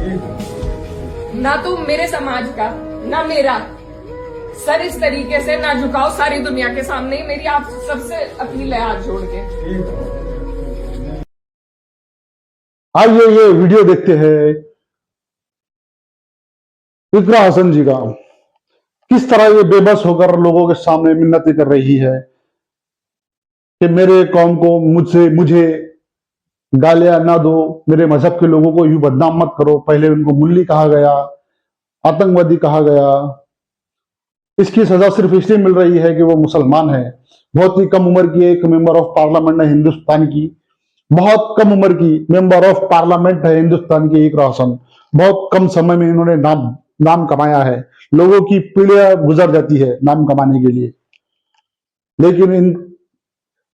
ना तुम मेरे समाज का ना मेरा सर इस तरीके से ना झुकाओ सारी दुनिया के सामने। मेरी आप सबसे अपील है हाथ जोड़ के। आइए ये वीडियो देखते हैं इकरा हसन जी का, किस तरह ये बेबस होकर लोगों के सामने मिन्नतें कर रही है कि मेरे कौम को मुझे गालियां ना दो, मेरे मजहब के लोगों को यूं बदनाम मत करो। पहले उनको मुल्ली कहा गया, आतंकवादी कहा गया। इसकी सजा सिर्फ इसलिए मिल रही है कि वो मुसलमान है। बहुत ही कम उम्र की एक मेंबर ऑफ पार्लियामेंट है हिंदुस्तान की, बहुत कम उम्र की मेंबर ऑफ पार्लियामेंट है हिंदुस्तान की इकरा हसन। बहुत कम समय में इन्होंने नाम कमाया है। लोगों की पीढ़ियां गुजर जाती है नाम कमाने के लिए, लेकिन इन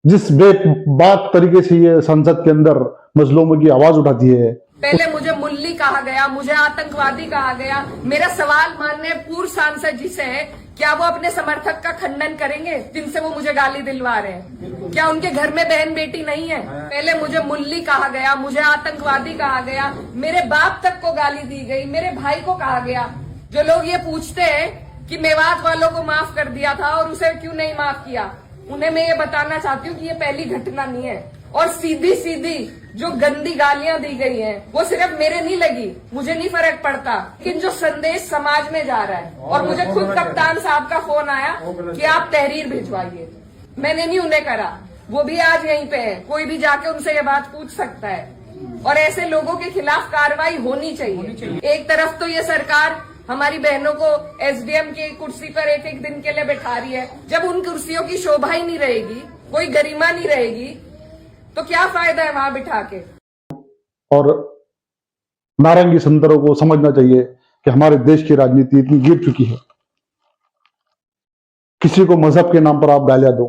जिस बेबाक तरीके से ये संसद के अंदर मजलूमों की आवाज उठाती है। पहले मुझे मुल्ली कहा गया, मुझे आतंकवादी कहा गया। मेरा सवाल माननीय पूर्व सांसद जी से है, क्या वो अपने समर्थक का खंडन करेंगे जिनसे वो मुझे गाली दिलवा रहे हैं? क्या उनके घर में बहन बेटी नहीं है? पहले मुझे मुल्ली कहा गया, मुझे आतंकवादी कहा गया, मेरे बाप तक को गाली दी गई, मेरे भाई को कहा गया। जो लोग ये पूछते हैं कि मेवात वालों को माफ कर दिया था और उसे क्यों नहीं माफ किया, उन्हें मैं ये बताना चाहती हूँ कि ये पहली घटना नहीं है। और सीधी सीधी जो गंदी गालियां दी गई हैं, वो सिर्फ मेरे नहीं लगी, मुझे नहीं फर्क पड़ता, लेकिन जो संदेश समाज में जा रहा है। और मुझे खुद कप्तान साहब का फोन आया कि आप तहरीर भिजवाइए, मैंने नहीं उन्हें करा, वो भी आज यहीं पे है, कोई भी जाके उनसे ये बात पूछ सकता है। और ऐसे लोगों के खिलाफ कार्रवाई होनी चाहिए। एक तरफ तो ये सरकार हमारी बहनों को एसडीएम की कुर्सी पर एक एक दिन के लिए बैठा रही है, जब उन कुर्सियों की शोभा ही नहीं रहेगी, कोई गरिमा नहीं रहेगी, तो क्या फायदा है वहां बिठा के। और नारंगी संतरों को समझना चाहिए कि हमारे देश की राजनीति इतनी गिर चुकी है। किसी को मजहब के नाम पर आप गालियां दो,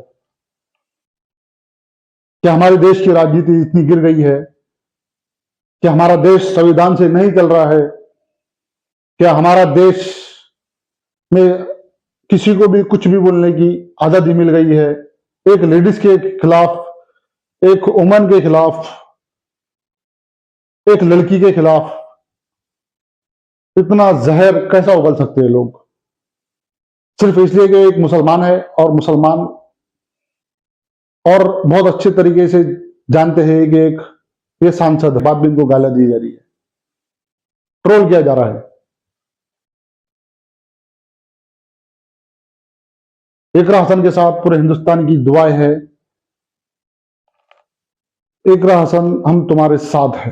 क्या हमारे देश की राजनीति इतनी गिर गई है कि हमारा देश संविधान से नहीं चल रहा है? क्या हमारा देश में किसी को भी कुछ भी बोलने की आजादी मिल गई है? एक लेडीज के खिलाफ, एक वुमन के खिलाफ, एक लड़की के खिलाफ इतना जहर कैसा उगल सकते हैं लोग, सिर्फ इसलिए कि एक मुसलमान है? और मुसलमान और बहुत अच्छे तरीके से जानते हैं कि एक ये सांसद बाद में इनको गालियां दी जा रही है, ट्रोल किया जा रहा है। इकरा हसन के साथ पूरे हिंदुस्तान की दुआएं हैं। इकरा हसन, हम तुम्हारे साथ हैं।